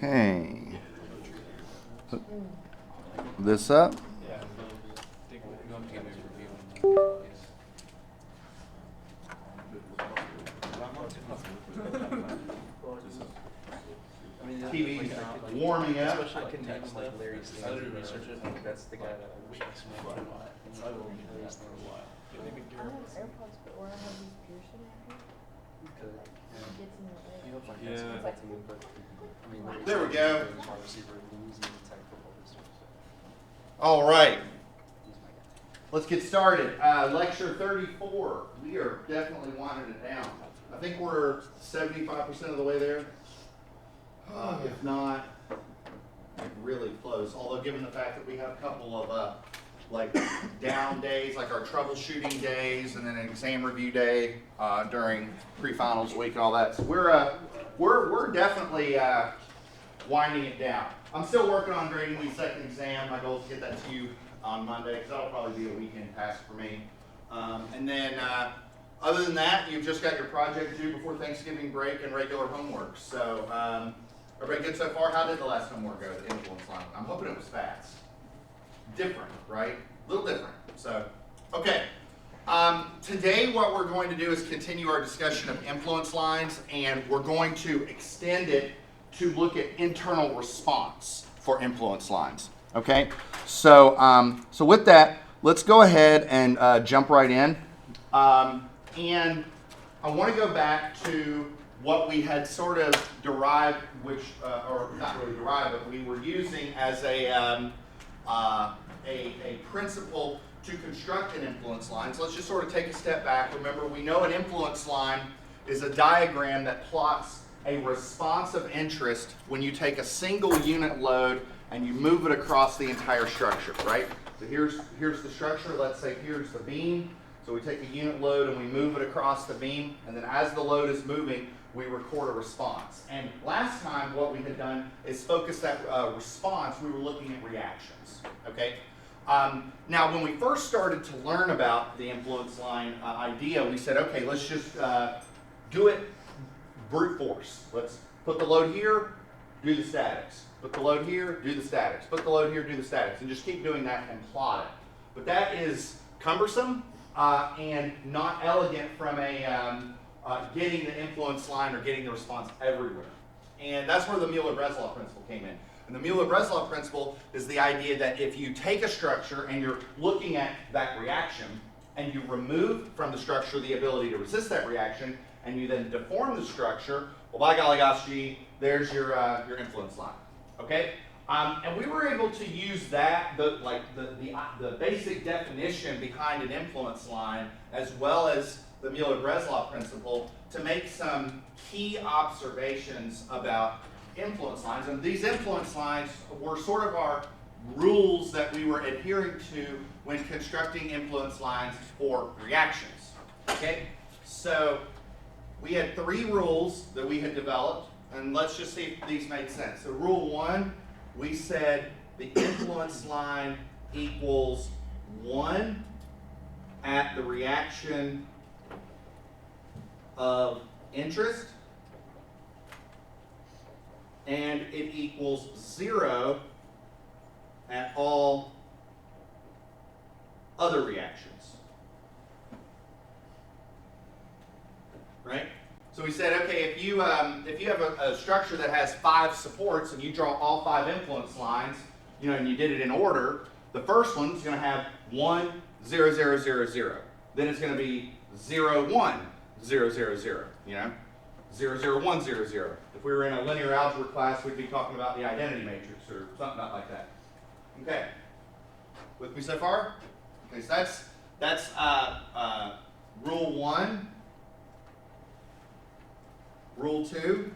Okay. Put this up. TV's warming up. Especially context like Larry's thing. I didn't research it. That's the guy that I wish I smoked a lot. And so I will be Larry's thing a lot. I have AirPods, but where I have these piercing right here, it gets in the way. Yeah. It's like, There we go. All right. Let's get started. Lecture 34. We are definitely winding it down. I think we're 75% of the way there. If not, really close. Although given the fact that we have a couple of like down days, like our troubleshooting days, and then an exam review day during pre-finals week and all that, so we're definitely winding it down. I'm still working on grading the second exam. My goal is to get that to you on Monday, because that'll probably be a weekend task for me. And then other than that, you've just got your project due before Thanksgiving break and regular homework. So everybody good so far? How did the last homework go, the influence line? I'm hoping it was fast. Different, right? A little different. So, okay. Today what we're going to do is continue our discussion of influence lines, and we're going to extend it to look at internal response for influence lines. Okay? So, so with that, let's go ahead and jump right in. And I want to go back to what we had sort of derived, which, or not really derived, but we were using as a principle to construct an influence line. So let's just sort of take a step back. Remember, we know an influence line is a diagram that plots a response of interest when you take a single unit load and you move it across the entire structure, right? So here's the structure. Let's say here's the beam. So we take a unit load and we move it across the beam, and then as the load is moving, we record a response. And last time what we had done is focus that response, we were looking at reactions, okay? Now when we first started to learn about the influence line idea, we said, okay, let's just do it brute force. Let's put the load here, do the statics. Put the load here, do the statics. Put the load here, do the statics. And just keep doing that and plot it. But that is cumbersome and not elegant from a getting the influence line or getting the response everywhere. And that's where the Müller-Breslau principle came in. And the Müller-Breslau principle is the idea that if you take a structure and you're looking at that reaction, and you remove from the structure the ability to resist that reaction, and you then deform the structure, well, by golly gosh gee, there's your influence line. Okay? And we were able to use that, the basic definition behind an influence line, as well as the Müller-Breslau principle, to make some key observations about influence lines. And these influence lines were sort of our rules that we were adhering to when constructing influence lines for reactions. Okay? So we had 3 rules that we had developed, and let's just see if these made sense. So rule 1, we said the influence line equals 1 at the reaction of interest, and it equals 0 at all other reactions. Right? So we said, okay, if you have a structure that has 5 supports and you draw all 5 influence lines, and you did it in order, the first one's going to have 1, 0, 0, 0, 0. Then it's going to be 0, 1, 0, 0, 0. 0, 0, 1, 0, 0. If we were in a linear algebra class, we'd be talking about the identity matrix or something like that. Okay. With me so far? Okay, so that's rule 1. Rule 2.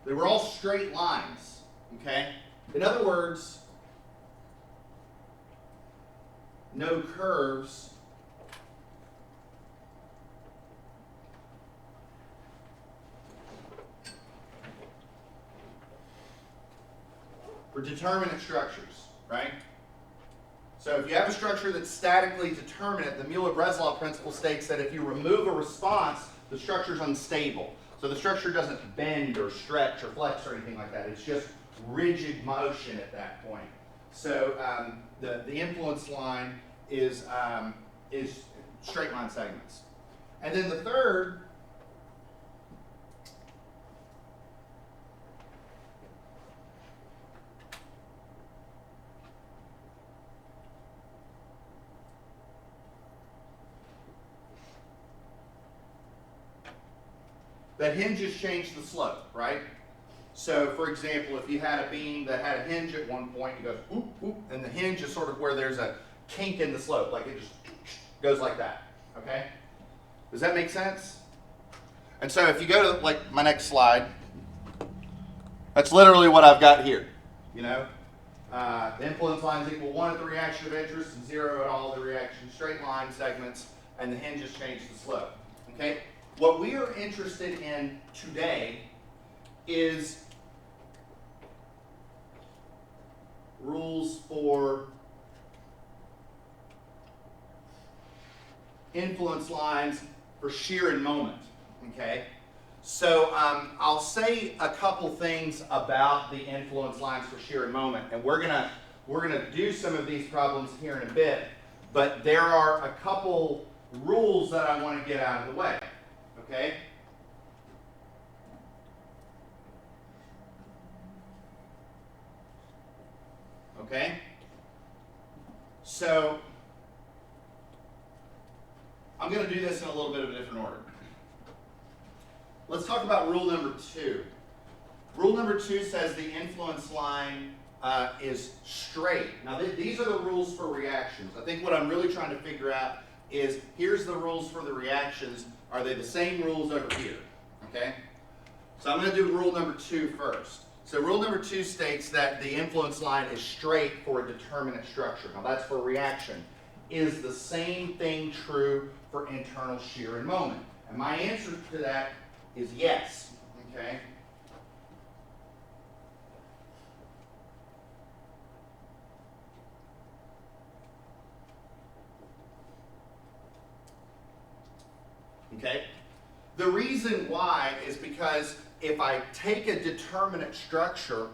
They were all straight lines, okay? In other words, no curves for determinate structures, right? So if you have a structure that's statically determinate, the Müller-Breslau principle states that if you remove a response, the structure is unstable. So the structure doesn't bend or stretch or flex or anything like that. It's just rigid motion at that point. So the influence line is straight line segments. And then the third that hinges change the slope, right? So, for example, if you had a beam that had a hinge at one point, it goes whoop, whoop, and the hinge is sort of where there's a kink in the slope, like it just goes like that, okay? Does that make sense? And so if you go to like my next slide, that's literally what I've got here, you know? The influence lines equal 1 at the reaction of interest and 0 at all the reaction straight line segments, and the hinges change the slope, okay? What we are interested in today is rules for influence lines for shear and moment, okay? So I'll say a couple things about the influence lines for shear and moment, and we're gonna do some of these problems here in a bit, but there are a couple rules that I want to get out of the way. Okay? Okay? So, I'm going to do this in a little bit of a different order. Let's talk about rule number 2. Rule number 2 says the influence line is straight. Now, these are the rules for reactions. I think what I'm really trying to figure out is, here's the rules for the reactions. Are they the same rules over here? Okay? So I'm going to do rule number 2 first. So rule number 2 states that the influence line is straight for a determinate structure. Now that's for reaction. Is the same thing true for internal shear and moment? And my answer to that is yes. Okay? Okay? The reason why is because if I take a determinate structure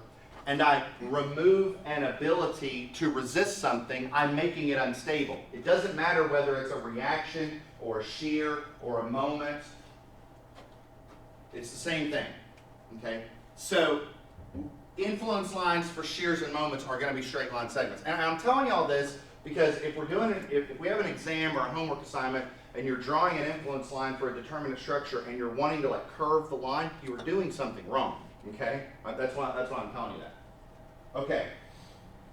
and I remove an ability to resist something, I'm making it unstable. It doesn't matter whether it's a reaction or a shear or a moment. It's the same thing. Okay? So influence lines for shears and moments are going to be straight line segments. And I'm telling you all this because if we have an exam or a homework assignment and you're drawing an influence line for a determinate structure and you're wanting to like curve the line, you are doing something wrong. Okay? That's why I'm telling you that. Okay.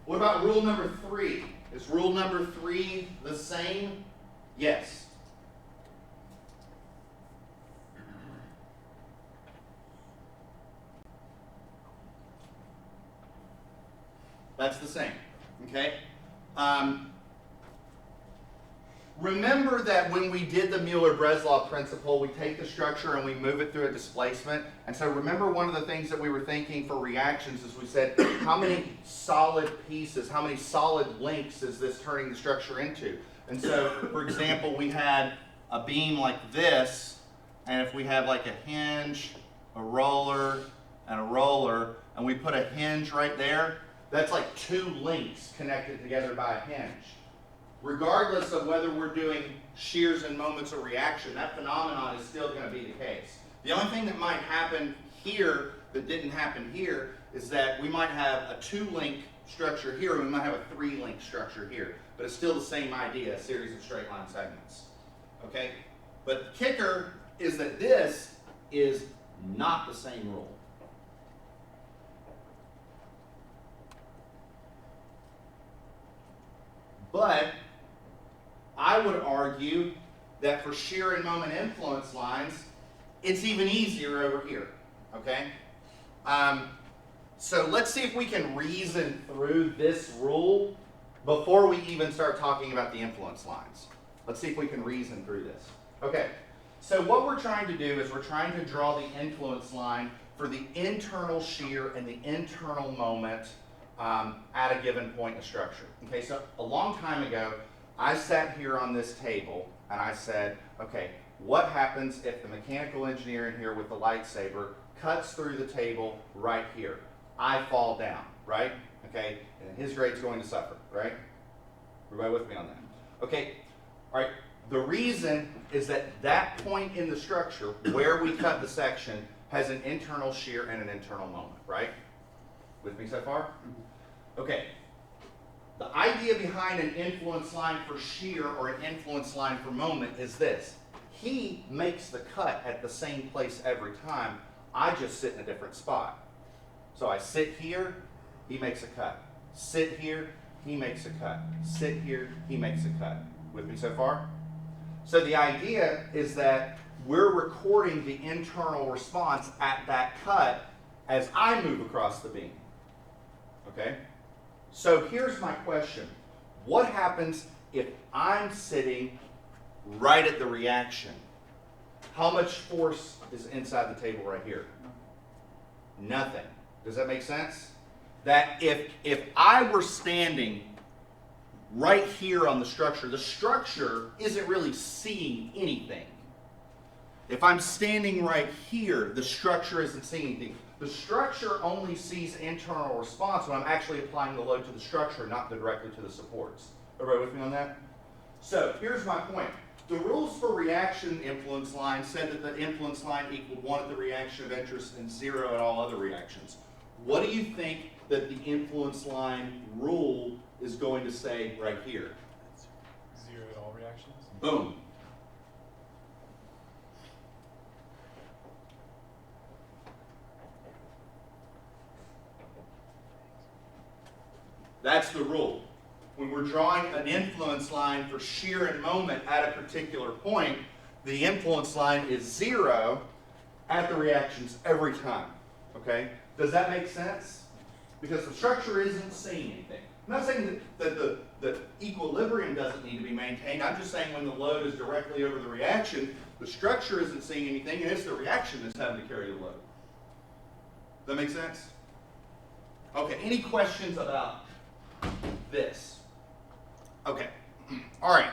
What about rule number 3? Is rule number 3 the same? Yes. That's the same. Okay? Remember that when we did the Müller-Breslau principle, we take the structure and we move it through a displacement. And so remember one of the things that we were thinking for reactions is we said, how many solid pieces, how many solid links is this turning the structure into? And so, for example, we had a beam like this, and if we have like a hinge, a roller, and we put a hinge right there, that's like 2 links connected together by a hinge. Regardless of whether we're doing shears and moments or reaction, that phenomenon is still going to be the case. The only thing that might happen here that didn't happen here is that we might have a 2-link structure here, and we might have a 3-link structure here. But it's still the same idea, a series of straight line segments. Okay? But the kicker is that this is not the same rule. But I would argue that for shear and moment influence lines, it's even easier over here, okay? So let's see if we can reason through this rule before we even start talking about the influence lines. Let's see if we can reason through this. Okay, so what we're trying to do is we're trying to draw the influence line for the internal shear and the internal moment at a given point in the structure. Okay, so a long time ago, I sat here on this table and I said, okay, what happens if the mechanical engineer in here with the lightsaber cuts through the table right here? I fall down, right? Okay, and his grade's going to suffer, right? Everybody with me on that? Okay, all right. The reason is that that point in the structure where we cut the section has an internal shear and an internal moment, right? With me so far? Okay. The idea behind an influence line for shear or an influence line for moment is this. He makes the cut at the same place every time. I just sit in a different spot. So I sit here, he makes a cut. Sit here, he makes a cut. Sit here, he makes a cut. With me so far? So the idea is that we're recording the internal response at that cut as I move across the beam. Okay? So here's my question. What happens if I'm sitting right at the reaction? How much force is inside the table right here? Nothing. Does that make sense? That if I were standing right here on the structure isn't really seeing anything. If I'm standing right here, the structure isn't seeing anything. The structure only sees internal response when I'm actually applying the load to the structure, not directly to the supports. Everybody with me on that? So here's my point. The rules for reaction influence line said that the influence line equaled 1 at the reaction of interest and 0 at all other reactions. What do you think that the influence line rule is going to say right here? 0 at all reactions? Boom. That's the rule. When we're drawing an influence line for shear and moment at a particular point, the influence line is 0 at the reactions every time. Okay? Does that make sense? Because the structure isn't seeing anything. I'm not saying that the equilibrium doesn't need to be maintained. I'm just saying when the load is directly over the reaction, the structure isn't seeing anything, and it's the reaction that's having to carry the load. Does that make sense? Okay, any questions about this? Okay, all right.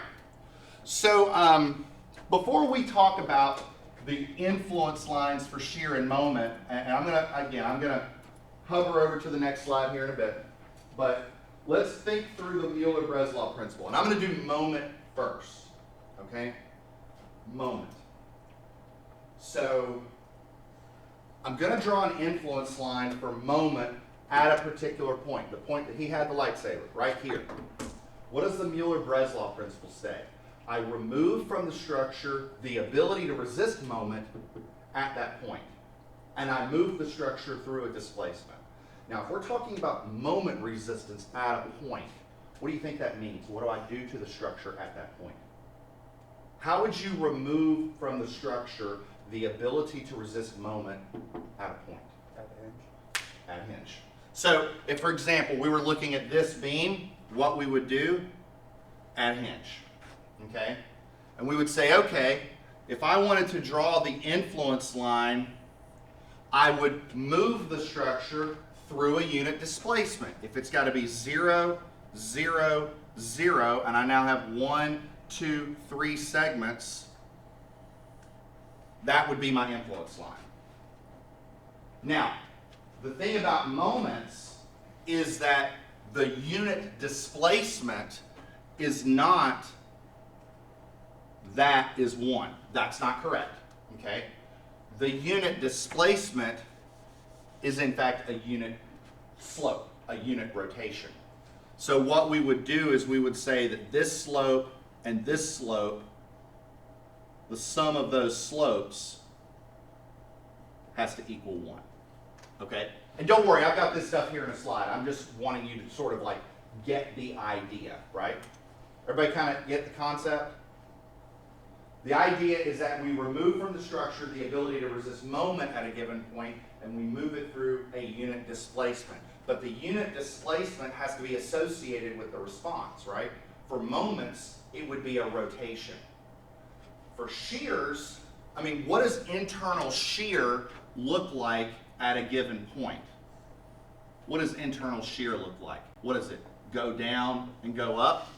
So before we talk about the influence lines for shear and moment, and I'm gonna hover over to the next slide here in a bit, but let's think through the Müller-Breslau principle. And I'm going to do moment first, okay? Moment. So I'm going to draw an influence line for moment at a particular point, the point that he had the lightsaber, right here. What does the Müller-Breslau principle say? I remove from the structure the ability to resist moment at that point, and I move the structure through a displacement. Now, if we're talking about moment resistance at a point, what do you think that means? What do I do to the structure at that point? How would you remove from the structure the ability to resist moment at a point? At a hinge. At a hinge. So, if for example, we were looking at this beam, what we would do at a hinge, okay? And we would say, okay, if I wanted to draw the influence line, I would move the structure through a unit displacement. If it's got to be 0, 0, 0, and I now have 1, 2, 3 segments, that would be my influence line. Now, the thing about moments is that the unit displacement is not that is 1. That's not correct, okay? The unit displacement is in fact a unit slope, a unit rotation. So what we would do is we would say that this slope and this slope, the sum of those slopes has to equal 1. Okay? And don't worry, I've got this stuff here in a slide. I'm just wanting you to sort of like get the idea, right? Everybody kind of get the concept? The idea is that we remove from the structure the ability to resist moment at a given point, and we move it through a unit displacement. But the unit displacement has to be associated with the response, right? For moments, it would be a rotation. For shears, I mean, what does internal shear look like at a given point? what does internal shear look like? What does it go down and go up?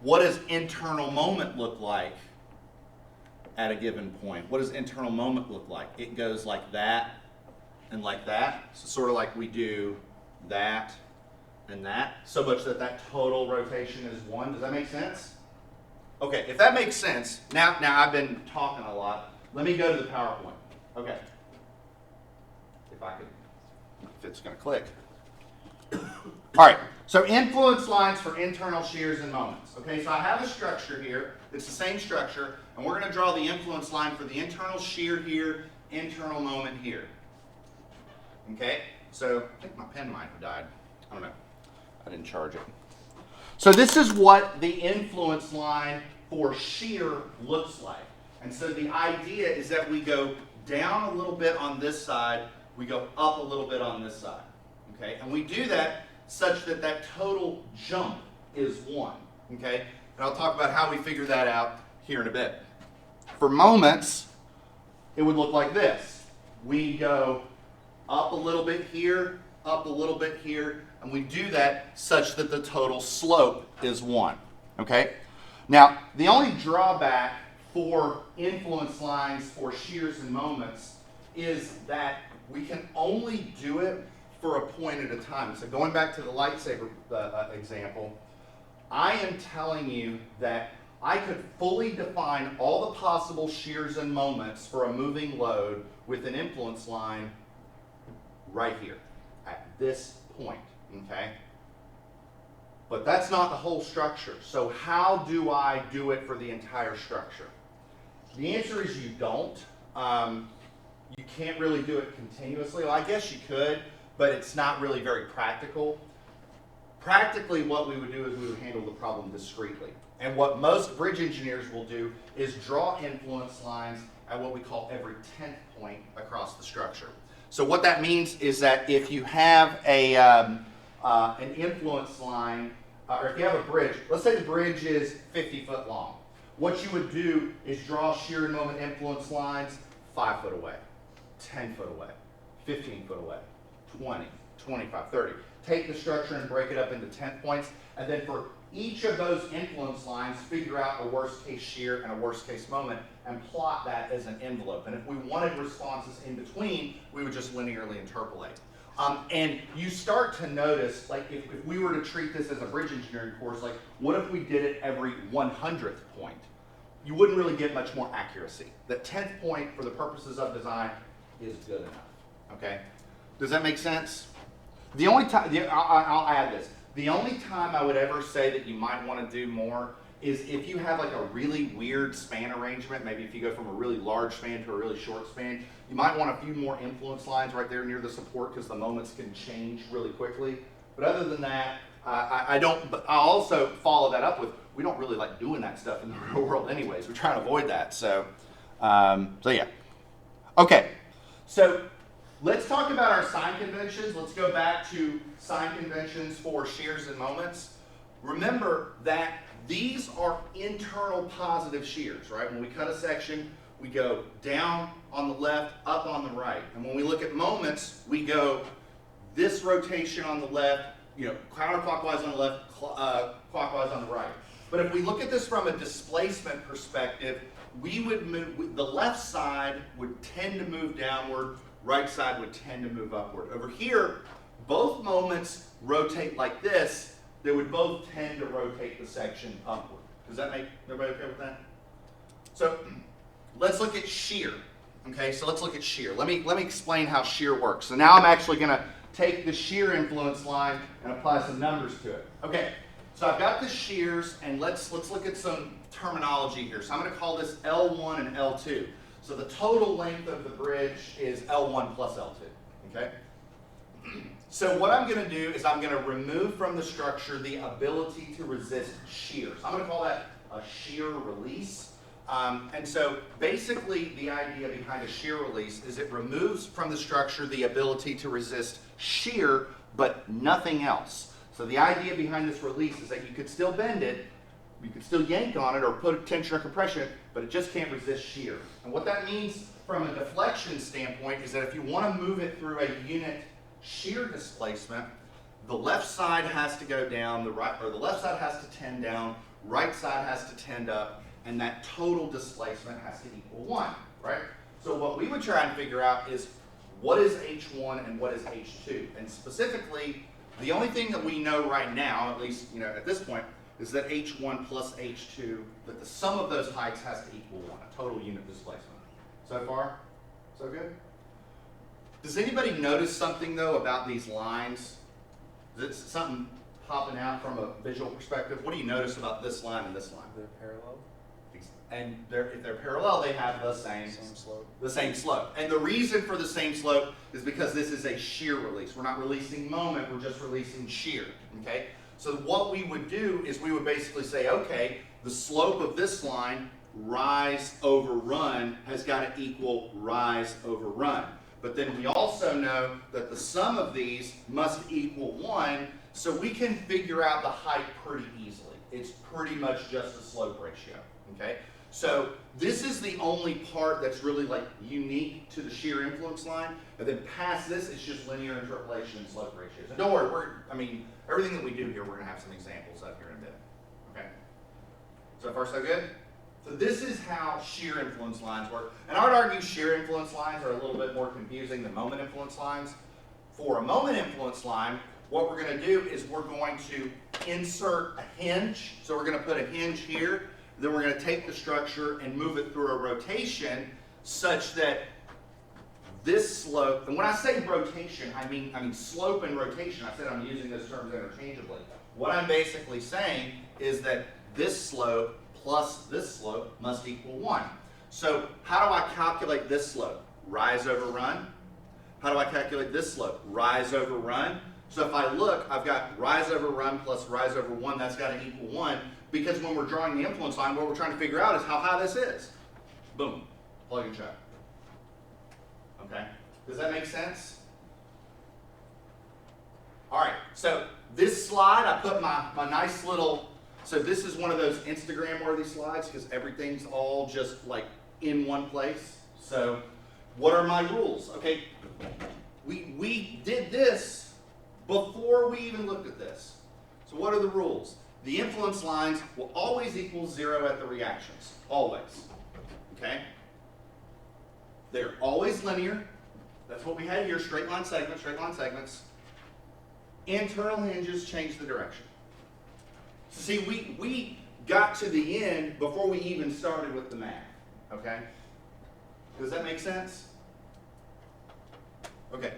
What does internal moment look like at a given point? What does internal moment look like? It goes like that and like that. So sort of like we do that and that, so much that that total rotation is 1. Does that make sense? Okay, if that makes sense, now I've been talking a lot. Let me go to the PowerPoint. Okay. If it's going to click. All right, so influence lines for internal shears and moments. Okay, so I have a structure here. It's the same structure, and we're going to draw the influence line for the internal shear here, internal moment here. Okay, so I think my pen might have died. I don't know. I didn't charge it. So this is what the influence line for shear looks like. And so the idea is that we go down a little bit on this side, we go up a little bit on this side. Okay, and we do that such that that total jump is 1. Okay, and I'll talk about how we figure that out here in a bit. For moments, it would look like this. We go up a little bit here, up a little bit here, and we do that such that the total slope is 1. Okay? Now, the only drawback for influence lines for shears and moments is that we can only do it for a point at a time. So going back to the lightsaber example, I am telling you that I could fully define all the possible shears and moments for a moving load with an influence line right here at this point, okay? But that's not the whole structure. So how do I do it for the entire structure? The answer is you don't. You can't really do it continuously. Well, I guess you could, but it's not really very practical. Practically, what we would do is we would handle the problem discretely. And what most bridge engineers will do is draw influence lines at what we call every 10th point across the structure. So what that means is that if you have an influence line, or if you have a bridge, let's say the bridge is 50 foot long. What you would do is draw shear and moment influence lines 5 foot away, 10 foot away, 15 foot away, 20, 25, 30. Take the structure and break it up into 10th points, and then for each of those influence lines, figure out a worst case shear and a worst case moment and plot that as an envelope. And if we wanted responses in between, we would just linearly interpolate. And you start to notice, like if we were to treat this as a bridge engineering course, like what if we did it every 100th point? You wouldn't really get much more accuracy. The 10th point for the purposes of design is good enough, okay? Does that make sense? The only time, I'll add this. The only time I would ever say that you might want to do more is if you have like a really weird span arrangement, maybe if you go from a really large span to a really short span, you might want a few more influence lines right there near the support because the moments can change really quickly. But other than that, I don't, but I'll also follow that up with, we don't really like doing that stuff in the real world anyways. We're trying to avoid that. So yeah. Okay, so let's talk about our sign conventions. Let's go back to sign conventions for shears and moments. Remember that these are internal positive shears, right? When we cut a section, we go down on the left, up on the right. And when we look at moments, we go this rotation on the left, counterclockwise on the left, clockwise on the right. But if we look at this from a displacement perspective, we would move, the left side would tend to move downward, right side would tend to move upward. Over here, both moments rotate like this. They would both tend to rotate the section upward. Does that make everybody okay with that? So let's look at shear. Okay, so let's look at shear. Let me explain how shear works. So now I'm actually going to take the shear influence line and apply some numbers to it. Okay, so I've got the shears, and let's look at some terminology here. So I'm going to call this L1 and L2. So the total length of the bridge is L1 plus L2. Okay. So what I'm going to do is I'm going to remove from the structure the ability to resist shear. So I'm going to call that a shear release. And so basically the idea behind a shear release is it removes from the structure the ability to resist shear, but nothing else. So the idea behind this release is that you could still bend it, you could still yank on it or put tension or compression, but it just can't resist shear. And what that means from a deflection standpoint is that if you want to move it through a unit shear displacement, the left side has to go down, the left side has to tend down, right side has to tend up, and that total displacement has to equal 1, right? So what we would try and figure out is what is H1 and what is H2? And specifically, the only thing that we know right now, at least at this point, is that H1 plus H2, that the sum of those heights has to equal 1, a total unit displacement. So far, so good? Does anybody notice something though about these lines? Is it something popping out from a visual perspective? What do you notice about this line and this line? They're parallel. And if they're parallel, they have the same slope. The same slope. And the reason for the same slope is because this is a shear release. We're not releasing moment, we're just releasing shear, okay? So what we would do is we would basically say, okay, the slope of this line, rise over run, has got to equal rise over run. But then we also know that the sum of these must equal 1, so we can figure out the height pretty easily. It's pretty much just a slope ratio, okay? So this is the only part that's really like unique to the shear influence line, and then past this, it's just linear interpolation and slope ratios. And don't worry, everything that we do here, we're going to have some examples of here in a bit, okay? So far, so good? So this is how shear influence lines work. And I would argue shear influence lines are a little bit more confusing than moment influence lines. For a moment influence line, what we're going to do is we're going to insert a hinge. So we're going to put a hinge here. Then we're going to take the structure and move it through a rotation such that this slope, and when I say rotation, I mean slope and rotation. I said I'm using those terms interchangeably. What I'm basically saying is that this slope plus this slope must equal 1. So how do I calculate this slope? Rise over run. How do I calculate this slope? Rise over run. So if I look, I've got rise over run plus rise over 1, that's got to equal 1, because when we're drawing the influence line, what we're trying to figure out is how high this is. Boom, plug and check. Okay, does that make sense? All right, so this slide, I put my nice little, so this is one of those Instagram-worthy slides because everything's all just like in one place. So what are my rules? Okay, we did this before we even looked at this. So what are the rules? The influence lines will always equal 0 at the reactions, always, okay? They're always linear. That's what we had here, straight line segments. Internal hinges change the direction. So see, we got to the end before we even started with the math, okay? Does that make sense? Okay.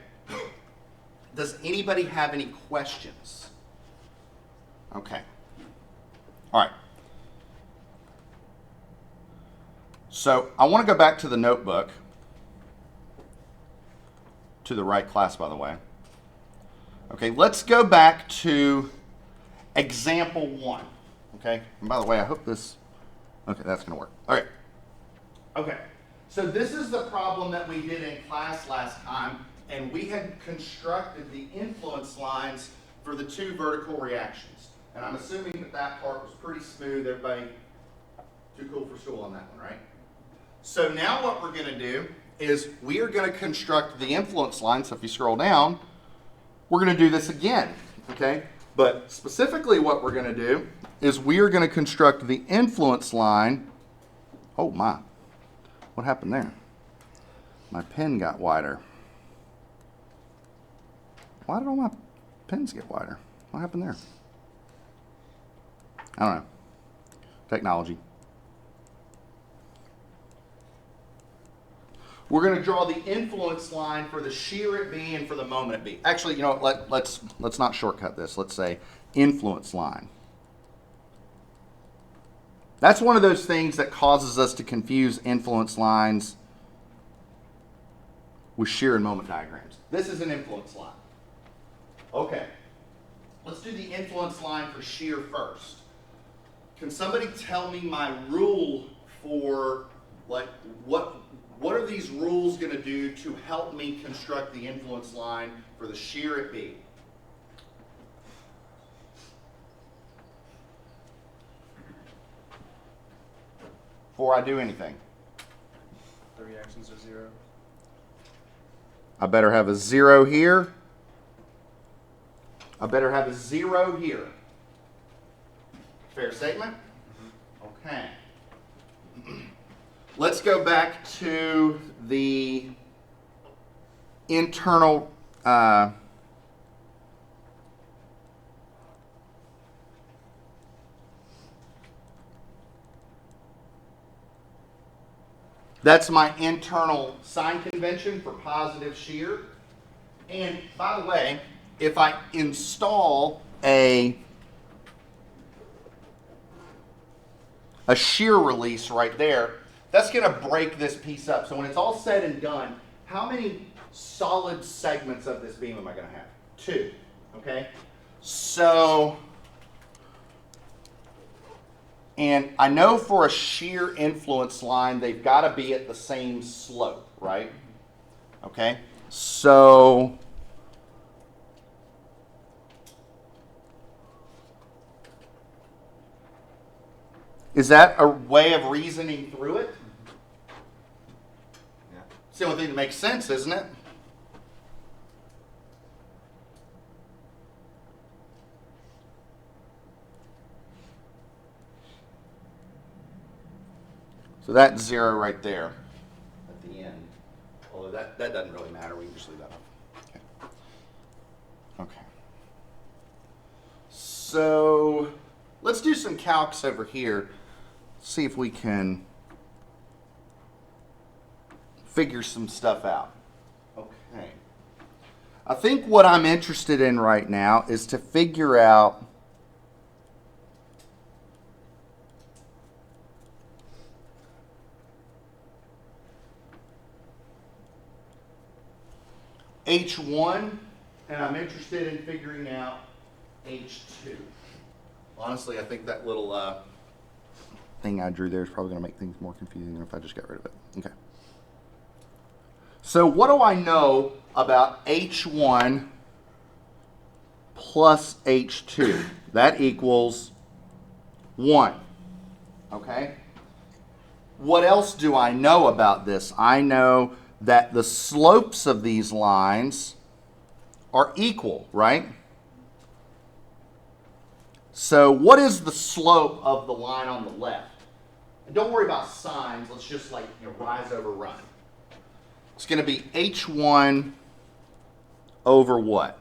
Does anybody have any questions? Okay. All right. So I want to go back to the notebook, to the right class, by the way. Okay, let's go back to example 1. Okay, and by the way, I hope this, okay, that's going to work. All right. Okay, so this is the problem that we did in class last time, and we had constructed the influence lines for the 2 vertical reactions. And I'm assuming that that part was pretty smooth. Everybody too cool for school on that one, right? So now what we're going to do is we are going to construct the influence line. So if you scroll down, we're going to do this again, okay? But specifically what we're going to do is we are going to construct the influence line. Oh my, what happened there? My pen got wider. Why did all my pens get wider? What happened there? I don't know. Technology. We're going to draw the influence line for the shear at B and for the moment at B. Actually, you know what? Let's not shortcut this. Let's say influence line. That's one of those things that causes us to confuse influence lines with shear and moment diagrams. This is an influence line. Okay. Let's do the influence line for shear first. Can somebody tell me my rule for, like, what are these rules going to do to help me construct the influence line for the shear at B? Before I do anything. The reactions are 0. I better have a 0 here I better have a 0 here. Fair statement? Okay. Let's go back to the internal that's my internal sign convention for positive shear. And by the way, if I install a shear release right there, that's going to break this piece up. So when it's all said and done, how many solid segments of this beam am I going to have? 2. Okay? So, and I know for a shear influence line, they've got to be at the same slope, right? Okay? So, is that a way of reasoning through it? Yeah. It's the only thing that makes sense, isn't it? So that's 0 right there at the end. Although that doesn't really matter. We can just leave that off. Okay. Okay. So let's do some calcs over here. See if we can figure some stuff out. Okay. I think what I'm interested in right now is to figure out H1, and I'm interested in figuring out H2. Honestly, I think that little thing I drew there is probably going to make things more confusing than if I just got rid of it. Okay. So what do I know about H1 plus H2? That equals 1. Okay? What else do I know about this? I know that the slopes of these lines are equal, right? So what is the slope of the line on the left? And don't worry about signs. Let's just rise over run. It's going to be H1 over what?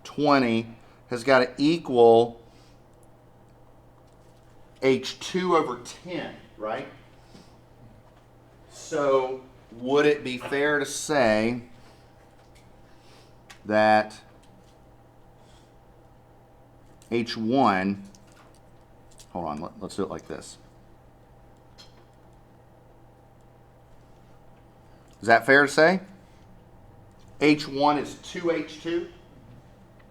20 has got to equal H2 over 10, right? So would it be fair to say that H1, hold on, let's do it like this. Is that fair to say? H1 is 2H2.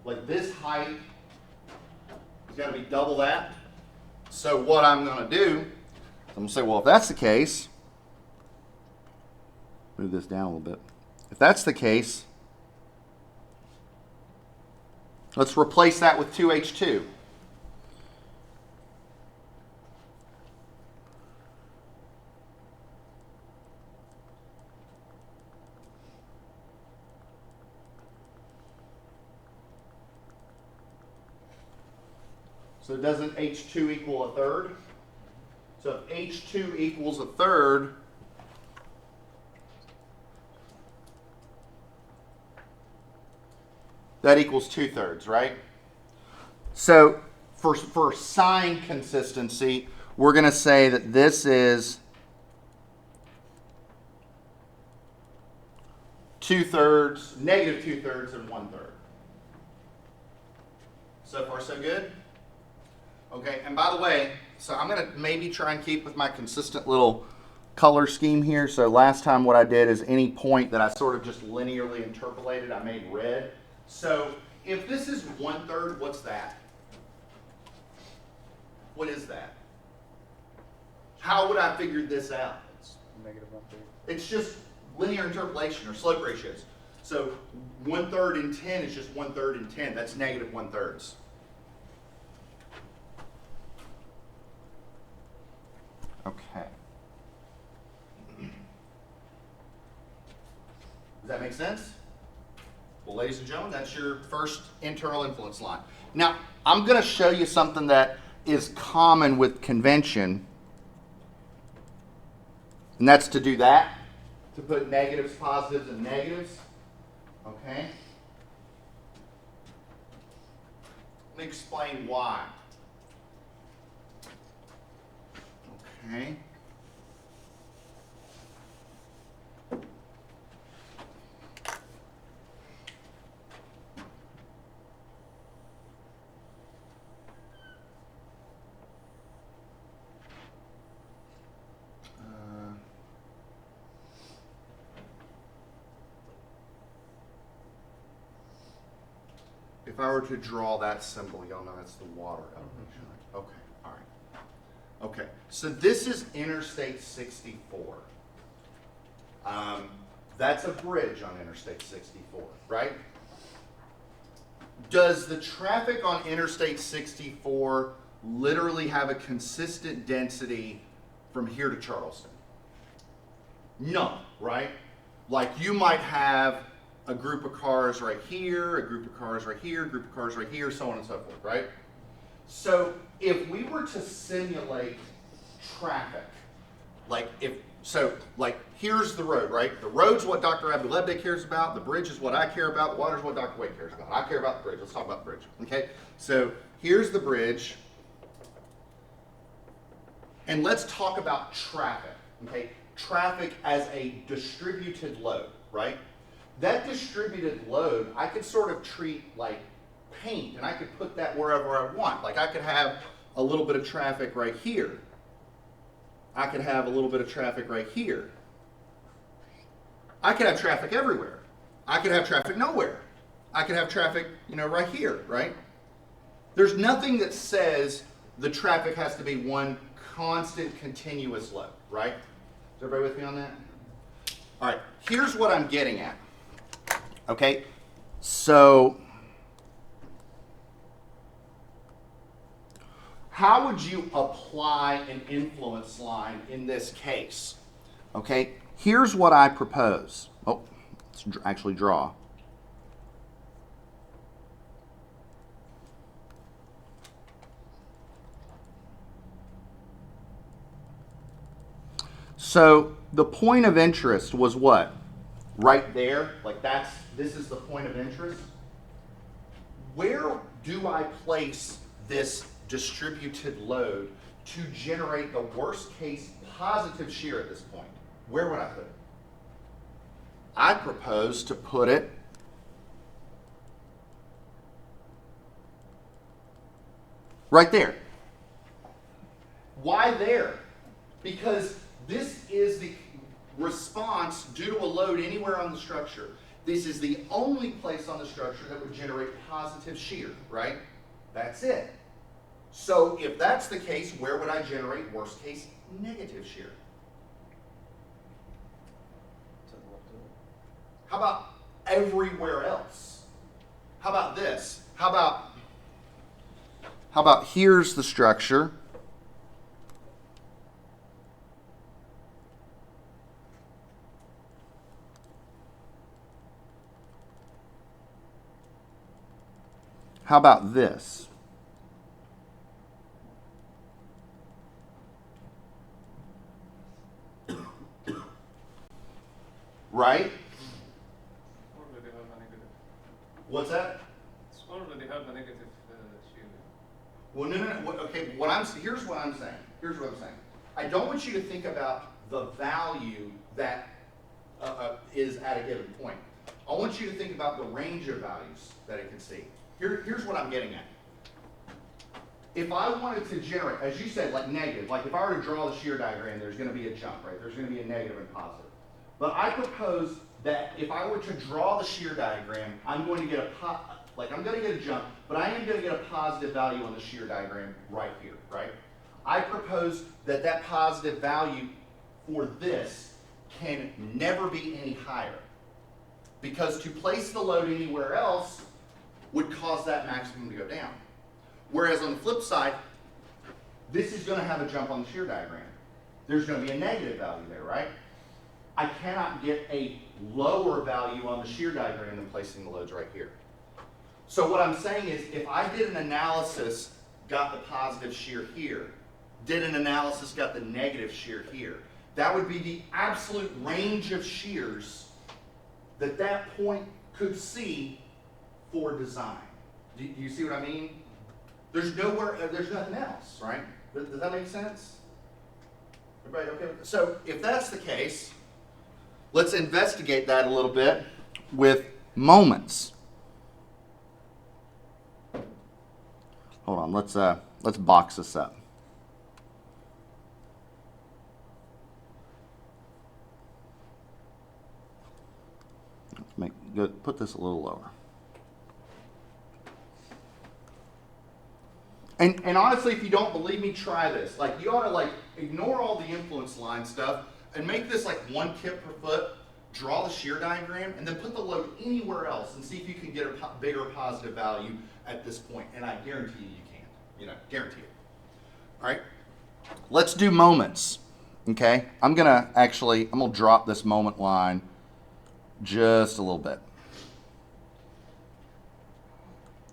Like this height is going to be double that. So what I'm going to do, I'm going to say, well, if that's the case, move this down a little bit. If that's the case, let's replace that with 2H2. So doesn't H2 equal a third? So if H2 equals a third, that equals 2/3, right? So for sign consistency, we're going to say that this is 2/3, negative 2/3, and 1/3. So far, so good? Okay, and by the way, so I'm going to maybe try and keep with my consistent little color scheme here. So last time what I did is any point that I sort of just linearly interpolated, I made red. So if this is 1/3, what's that? What is that? How would I figure this out? It's negative 1/3. It's just linear interpolation or slope ratios. So 1/3 in 10 is just 1/3 in 10. That's negative 1/3. Okay. Does that make sense? Well, Well, ladies and gentlemen, that's your first internal influence line. Now, I'm going to show you something that is common with convention, and that's to do that, to put negatives, positives, and negatives. Okay? Let me explain why. Okay. If I were to draw that symbol, y'all know that's the water elevation. Okay, all right. Okay, so this is Interstate 64. That's a bridge on Interstate 64, right? Does the traffic on Interstate 64 literally have a consistent density from here to Charleston? No, right? Like you might have a group of cars right here, a group of cars right here, a group of cars right here, so on and so forth, right? So if we were to simulate traffic, like here's the road, right? The road's what Dr. Abdulebde cares about, the bridge is what I care about, the water's what Dr. Wade cares about. I care about the bridge. Let's talk about the bridge, okay? So here's the bridge, and let's talk about traffic, okay? Traffic as a distributed load, right? That distributed load, I could sort of treat like paint, and I could put that wherever I want. Like I could have a little bit of traffic right here. I could have a little bit of traffic right here. I could have traffic everywhere. I could have traffic nowhere. I could have traffic, right here, right? There's nothing that says the traffic has to be one constant, continuous load, right? Is everybody with me on that? All right, here's what I'm getting at. Okay, so how would you apply an influence line in this case? Okay, here's what I propose. Oh, let's actually draw. So the point of interest was what? Right there, like this is the point of interest. Where do I place this distributed load to generate the worst case positive shear at this point? Where would I put it? I propose to put it right there. Why there? Because this is the response due to a load anywhere on the structure. This is the only place on the structure that would generate positive shear, right? That's it. So if that's the case, where would I generate worst case negative shear? How about everywhere else? How about this? How about here's the structure. How about this? Right? Already have a negative. What's that? It's already have a negative shear. Well, no. Okay, here's what I'm saying. Here's what I'm saying. I don't want you to think about the value that is at a given point. I want you to think about the range of values that it can see. Here's what I'm getting at. If I wanted to generate, as you said, like negative, like if I were to draw the shear diagram, there's going to be a jump, right? There's going to be a negative and positive. But I propose that if I were to draw the shear diagram, I'm going to get a jump, but I am going to get a positive value on the shear diagram right here, right? I propose that positive value for this can never be any higher, because to place the load anywhere else would cause that maximum to go down. Whereas on the flip side, this is going to have a jump on the shear diagram. There's going to be a negative value there, right? I cannot get a lower value on the shear diagram than placing the loads right here. So what I'm saying is, if I did an analysis, got the positive shear here, did an analysis, got the negative shear here, that would be the absolute range of shears that that point could see for design. Do you see what I mean? There's nowhere, there's nothing else, right? Does that make sense? Everybody okay with that? So if that's the case, let's investigate that a little bit with moments. Hold on, let's box this up. Put this a little lower. And honestly, if you don't believe me, try this. Like, you ought to like ignore all the influence line stuff and make this like 1 kip per foot. Draw the shear diagram and then put the load anywhere else and see if you can get a bigger positive value at this point. And I guarantee you can. You know, guarantee it. All right. Let's do moments. Okay. I'm gonna drop this moment line just a little bit.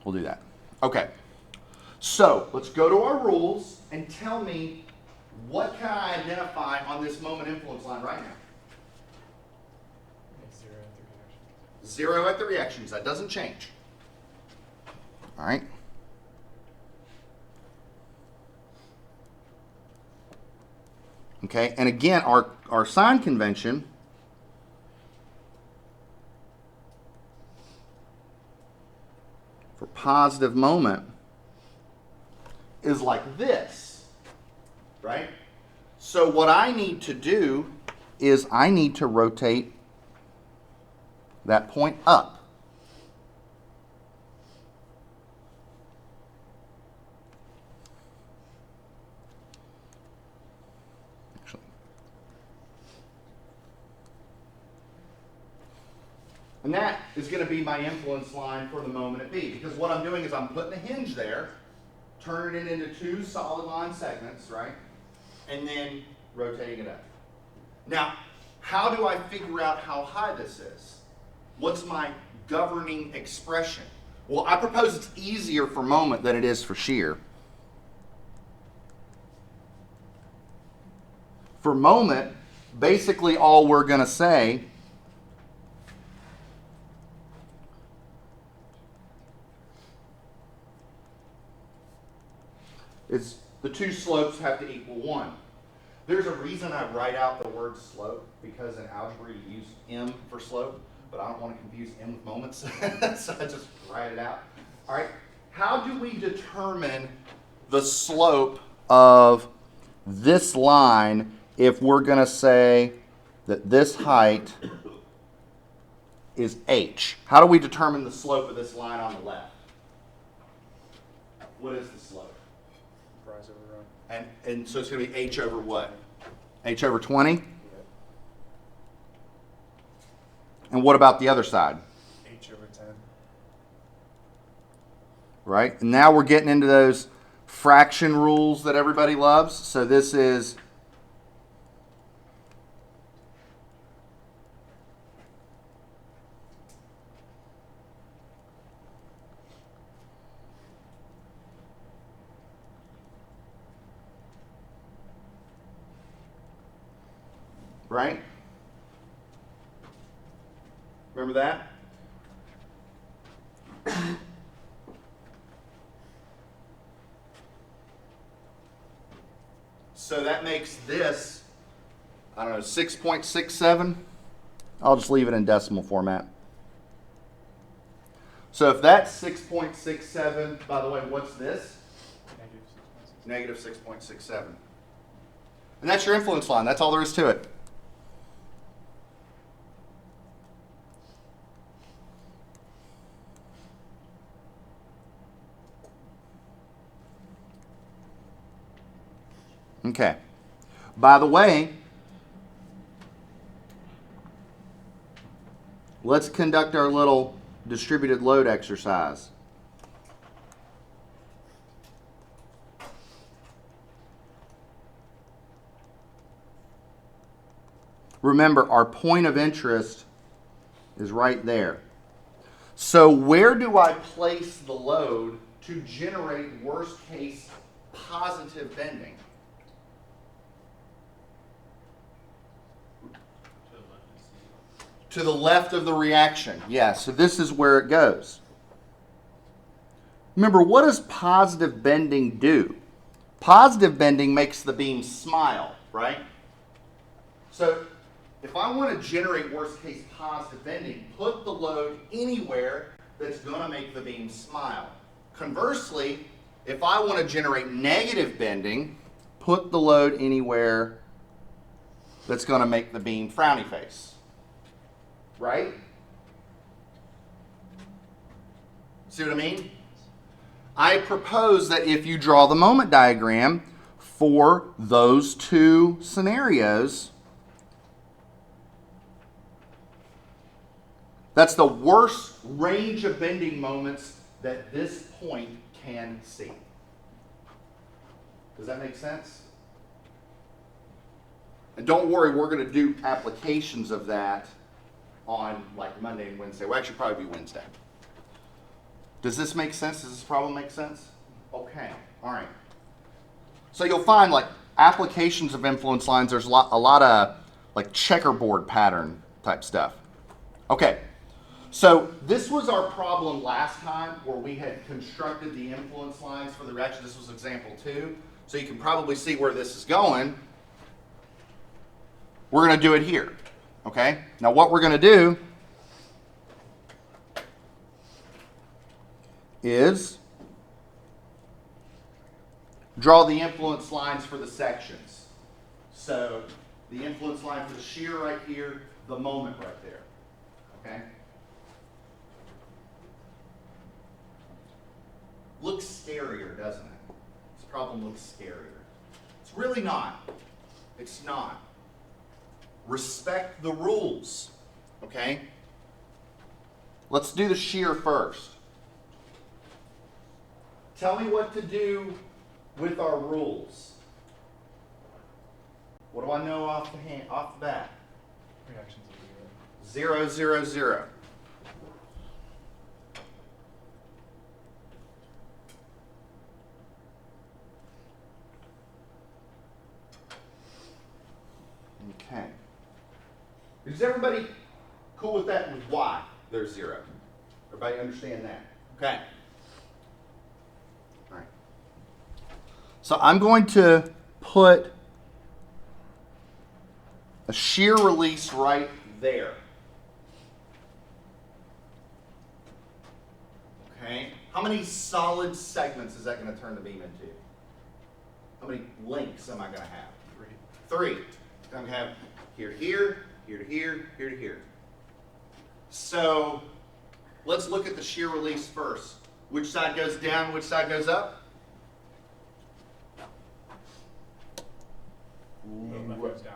We'll do that. Okay. So let's go to our rules and tell me, what can I identify on this moment influence line right now? 0 at the reactions. 0 at the reactions. That doesn't change. All right. Okay. And again, our sign convention for positive moment is like this, right? So what I need to do is I need to rotate that point up. Actually. And that is going to be my influence line for the moment at B, because what I'm doing is I'm putting a hinge there, turning it into 2 solid line segments, right? And then rotating it up. Now, how do I figure out how high this is? What's my governing expression? Well, I propose it's easier for moment than it is for shear. For moment, basically all we're going to say is the 2 slopes have to equal 1. There's a reason I write out the word slope, because in algebra you use m for slope, but I don't want to confuse m with moments, so I just write it out. All right, how do we determine the slope of this line if we're going to say that this height is h? How do we determine the slope of this line on the left? What is the slope? Rise over run. And so it's going to be h over what? H over 20? Yep. And what about the other side? H over 10. Right? And now we're getting into those fraction rules that everybody loves. So this is right? Remember that? So that makes this, I don't know, 6.67. I'll just leave it in decimal format. So if that's 6.67, by the way, what's this? Negative 6.6. Negative 6.67. And that's your influence line. That's all there is to it. Okay. By the way, let's conduct our little distributed load exercise. Remember, our point of interest is right there. So where do I place the load to generate worst case positive bending? To the left of the reaction. Yeah, so this is where it goes. Remember, what does positive bending do? Positive bending makes the beam smile, right? So if I want to generate worst case positive bending, put the load anywhere that's going to make the beam smile. Conversely, if I want to generate negative bending, put the load anywhere that's going to make the beam frowny face. Right? See what I mean? I propose that if you draw the moment diagram for those two scenarios, that's the worst range of bending moments that this point can see. Does that make sense? And don't worry, we're going to do applications of that on like Monday and Wednesday. Well, actually probably be Wednesday. Does this make sense? Does this problem make sense? Okay, all right. So you'll find like applications of influence lines, there's a lot of like checkerboard pattern type stuff. Okay, so this was our problem last time where we had constructed the influence lines for the reaction. This was example 2. So you can probably see where this is going. We're going to do it here. Okay, now what we're going to do is draw the influence lines for the sections. So the influence line for the shear right here, the moment right there. Okay? Looks scarier, doesn't it? This problem looks scarier. It's really not. It's not. Respect the rules, okay? Let's do the shear first. Tell me what to do with our rules. What do I know off the bat? Reactions of 0, 0, 0. Okay. Is everybody cool with that and why there's 0? Everybody understand that? Okay. All right. So I'm going to put a shear release right there. Okay. How many solid segments is that going to turn the beam into? How many links am I going to have? 3. I'm going to have here to here, here to here, here to here. So let's look at the shear release first. Which side goes down, which side goes up?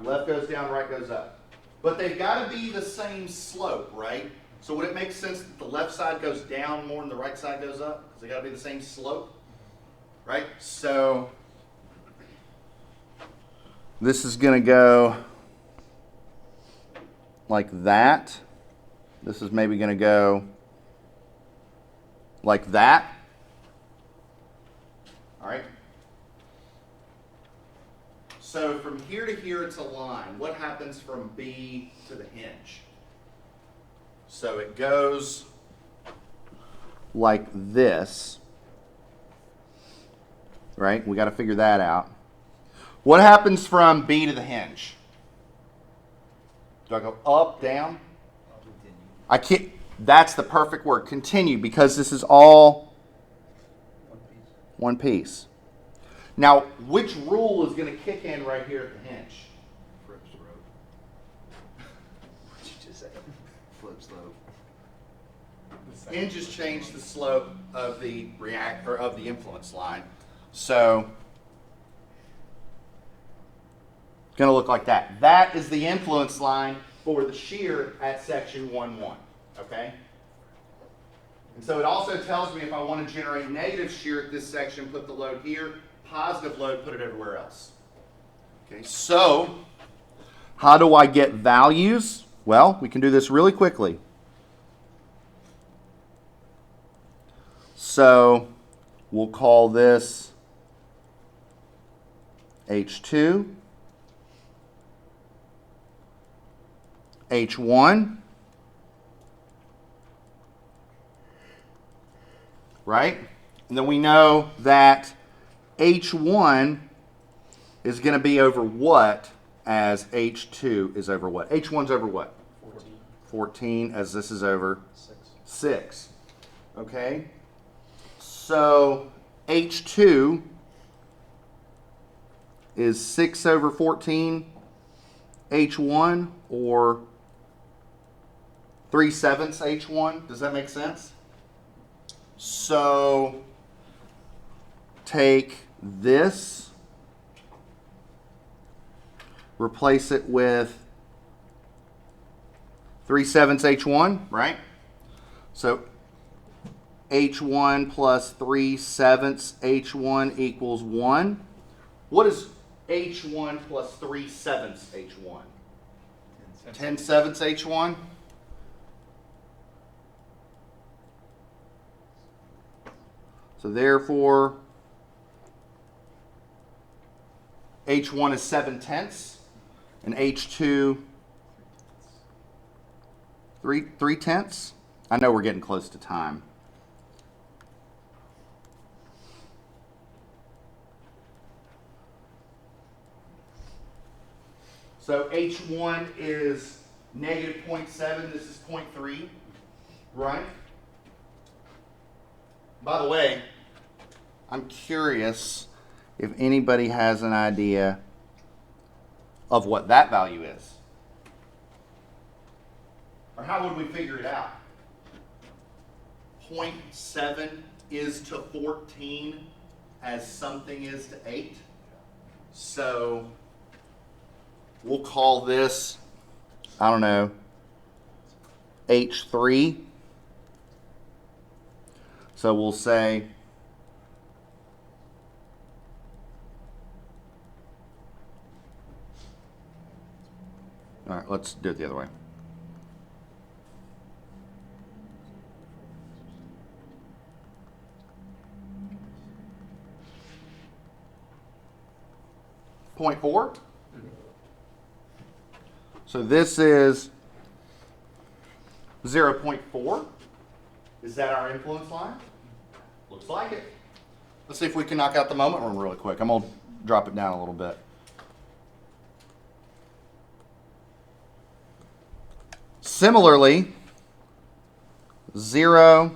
Left goes down, right goes up. But they've got to be the same slope, right? So would it make sense that the left side goes down more than the right side goes up? Because they got to be the same slope, right? So this is going to go like that. This is maybe going to go like that. All right. So from here to here, it's a line. What happens from B to the hinge? So it goes like this, right? We got to figure that out. What happens from B to the hinge? Do I go up, down? I can't. That's the perfect word, continue, because this is all one piece. Now, which rule is going to kick in right here at the hinge? Flip slope. What'd you just say? Flip slope. Hinges change the slope of the of the influence line. So it's going to look like that. That is the influence line for the shear at section 1-1. Okay? And so it also tells me if I want to generate negative shear at this section, put the load here. Positive load, put it everywhere else. Okay, so How do I get values? Well, we can do this really quickly. So we'll call this H2, H1, right? And then we know that H1 is going to be over what as H2 is over what? H1's over what? 14. 14, as this is over 6. 6. Okay? So H2 is 6 over 14 H1, or 3/7 H1. Does that make sense? So take this, replace it with 3/7 H1, right? So H1 plus 3/7 H1 equals 1. What is H1 plus 3/7 H1? 10/7 H1? So therefore, H1 is 7/10, and H2 3/10. I know we're getting close to time. So H1 is negative 0.7. This is 0.3, right? By the way, I'm curious if anybody has an idea of what that value is. Or how would we figure it out? 0.7 is to 14 as something is to 8. So we'll call this, I don't know, H3. So we'll say all right, let's do it the other way. Point 4. So this is 0.4. Is that our influence line? Looks like it. Let's see if we can knock out the moment room really quick. I'm going to drop it down a little bit. Similarly, 0,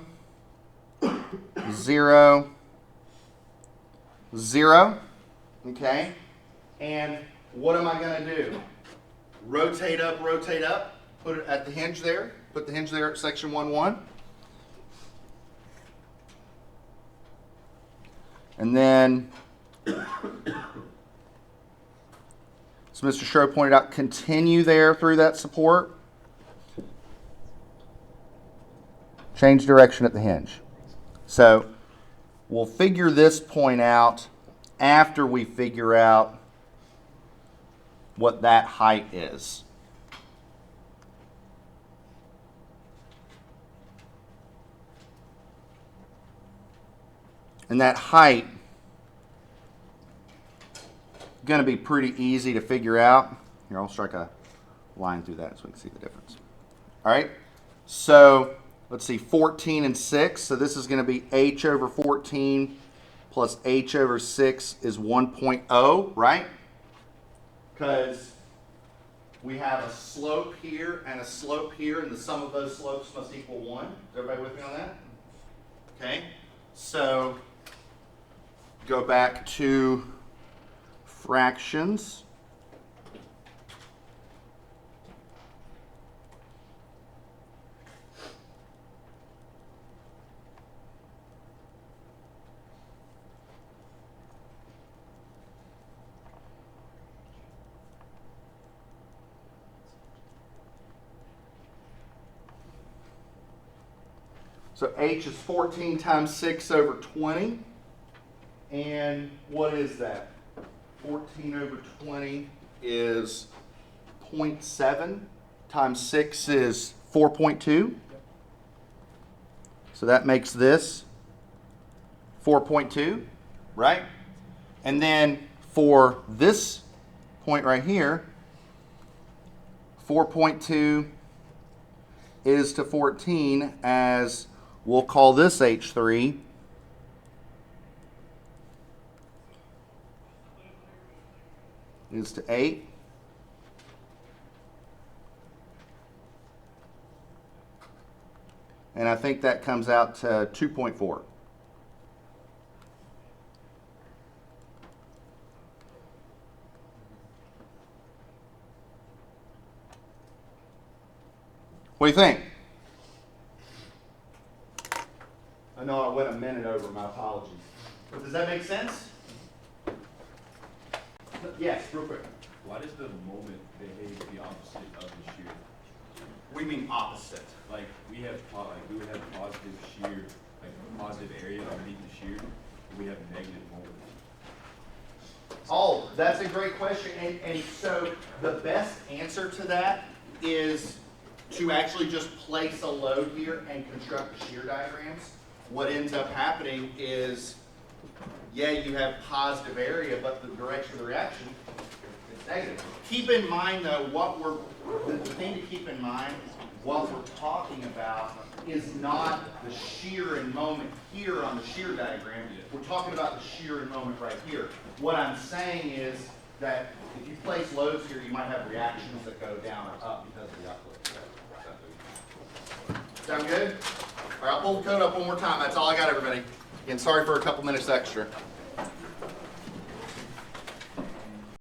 0, 0. Okay? And what am I going to do? Rotate up, put it at the hinge there. Put the hinge there at section 1, 1. And then, as Mr. Stroh pointed out, continue there through that support. Change direction at the hinge. So we'll figure this point out after we figure out what that height is. And that height is going to be pretty easy to figure out. Here, I'll strike a line through that so we can see the difference. All right, so let's see, 14 and 6. So this is going to be h over 14 plus h over 6 is 1.0, right? Because we have a slope here and a slope here, and the sum of those slopes must equal 1. Is everybody with me on that? Okay, so go back to fractions. So h is 14 times 6 over 20. And what is that? 14 over 20 is 0.7 times 6 is 4.2. So that makes this 4.2, right? And then for this point right here, 4.2 is to 14, as we'll call this H3. Is to 8. And I think that comes out to 2.4. What do you think? I know I went a minute over, my apologies. But does that make sense? Yes, real quick. Why does the moment behave the opposite of the shear? We mean opposite. Like we would have positive shear, like a positive area underneath the shear, and we have negative moment. Oh, that's a great question. And so the best answer to that is to actually just place a load here and construct the shear diagrams. What ends up happening is, yeah, you have positive area, but the direction of the reaction is negative. Keep in mind, though, the thing to keep in mind is what we're talking about is not the shear and moment here on the shear diagram. We're talking about the shear and moment right here. What I'm saying is that if you place loads here, you might have reactions that go down or up because of the uplift. Sound good? All right, I'll pull the code up one more time. That's all I got, everybody. Again, sorry for a couple minutes extra.